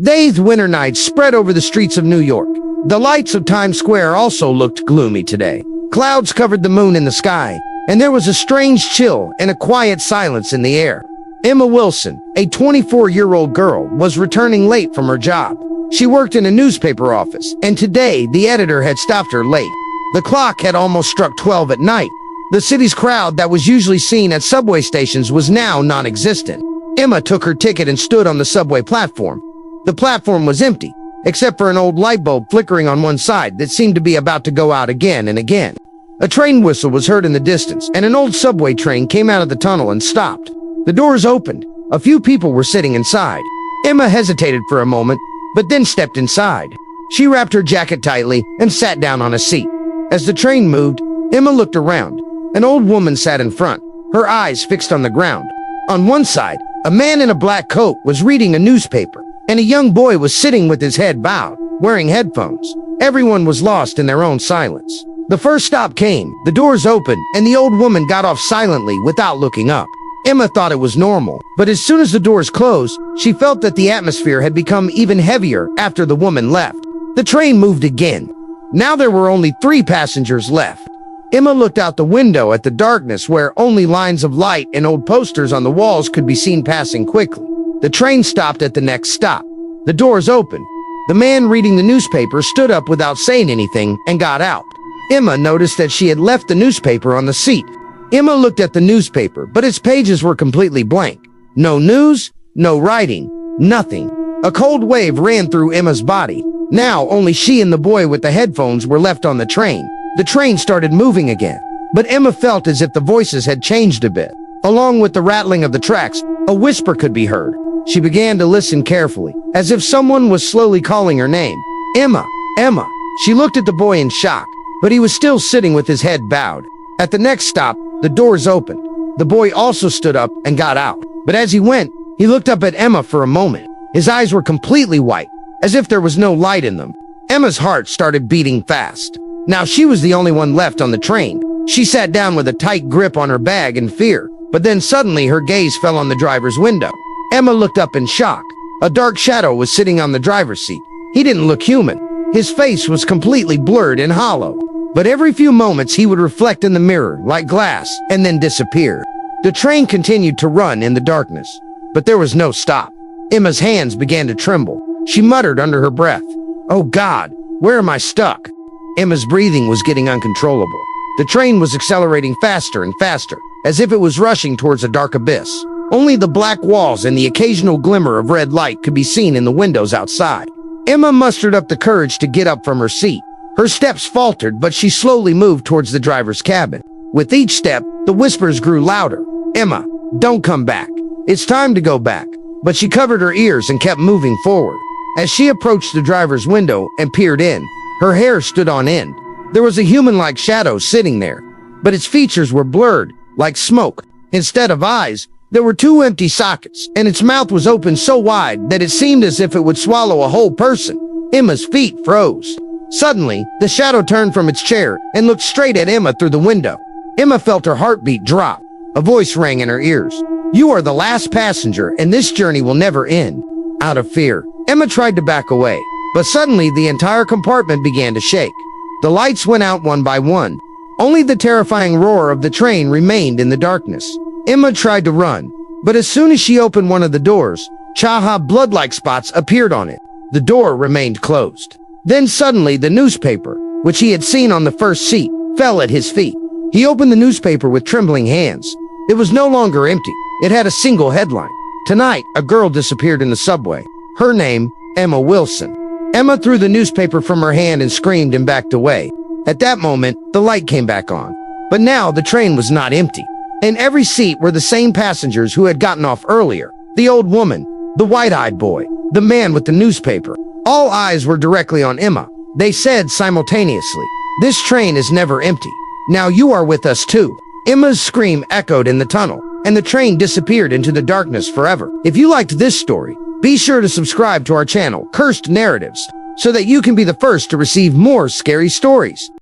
Dazed winter nights spread over the streets of New York. The lights of Times Square also looked gloomy today. Clouds covered the moon in the sky, and there was a strange chill and a quiet silence in the air. Emma Wilson, a 24-year-old girl, was returning late from her job. She worked in a newspaper office, and today the editor had stopped her late. The clock had almost struck 12 at night. The city's crowd that was usually seen at subway stations was now non-existent. Emma took her ticket and stood on the subway platform. The platform was empty, except for an old light bulb flickering on one side that seemed to be about to go out again and again. A train whistle was heard in the distance, and an old subway train came out of the tunnel and stopped. The doors opened. A few people were sitting inside. Emma hesitated for a moment, but then stepped inside. She wrapped her jacket tightly and sat down on a seat. As the train moved, Emma looked around. An old woman sat in front, her eyes fixed on the ground. On one side, a man in a black coat was reading a newspaper, and a young boy was sitting with his head bowed, wearing headphones. Everyone was lost in their own silence. The first stop came, the doors opened, and the old woman got off silently without looking up. Emma thought it was normal, but as soon as the doors closed, she felt that the atmosphere had become even heavier after the woman left. The train moved again. Now there were only 3 passengers left. Emma looked out the window at the darkness where only lines of light and old posters on the walls could be seen passing quickly. The train stopped at the next stop. The doors opened. The man reading the newspaper stood up without saying anything and got out. Emma noticed that she had left the newspaper on the seat. Emma looked at the newspaper, but its pages were completely blank. No news, no writing, nothing. A cold wave ran through Emma's body. Now only she and the boy with the headphones were left on the train. The train started moving again, but Emma felt as if the voices had changed a bit. Along with the rattling of the tracks, a whisper could be heard. She began to listen carefully, as if someone was slowly calling her name. Emma, Emma. She looked at the boy in shock, but he was still sitting with his head bowed. At the next stop, the doors opened. The boy also stood up and got out, but as he went, he looked up at Emma for a moment. His eyes were completely white, as if there was no light in them. Emma's heart started beating fast. Now she was the only one left on the train. She sat down with a tight grip on her bag in fear, but then suddenly her gaze fell on the driver's window. Emma looked up in shock. A dark shadow was sitting on the driver's seat. He didn't look human. His face was completely blurred and hollow, but every few moments he would reflect in the mirror like glass and then disappear. The train continued to run in the darkness, but there was no stop. Emma's hands began to tremble. She muttered under her breath, "Oh God, where am I stuck?" Emma's breathing was getting uncontrollable. The train was accelerating faster and faster, as if it was rushing towards a dark abyss. Only the black walls and the occasional glimmer of red light could be seen in the windows outside. Emma mustered up the courage to get up from her seat. Her steps faltered, but she slowly moved towards the driver's cabin. With each step, the whispers grew louder. "Emma, don't come back. It's time to go back." But she covered her ears and kept moving forward. As she approached the driver's window and peered in, her hair stood on end. There was a human-like shadow sitting there, but its features were blurred, like smoke. Instead of eyes, there were 2 empty sockets, and its mouth was open so wide that it seemed as if it would swallow a whole person. Emma's feet froze. Suddenly, the shadow turned from its chair and looked straight at Emma through the window. Emma felt her heartbeat drop. A voice rang in her ears. "You are the last passenger, and this journey will never end." Out of fear, Emma tried to back away, but suddenly the entire compartment began to shake. The lights went out one by one. Only the terrifying roar of the train remained in the darkness. Emma tried to run, but as soon as she opened one of the doors, Chaha blood-like spots appeared on it. The door remained closed. Then suddenly the newspaper, which he had seen on the first seat, fell at his feet. He opened the newspaper with trembling hands. It was no longer empty. It had a single headline. Tonight, a girl disappeared in the subway. Her name, Emma Wilson. Emma threw the newspaper from her hand and screamed and backed away. At that moment, the light came back on. But now the train was not empty. In every seat were the same passengers who had gotten off earlier. The old woman, the white-eyed boy, the man with the newspaper. All eyes were directly on Emma. They said simultaneously, "This train is never empty. Now you are with us too." Emma's scream echoed in the tunnel, and the train disappeared into the darkness forever. If you liked this story, be sure to subscribe to our channel, Cursed Narratives, so that you can be the first to receive more scary stories.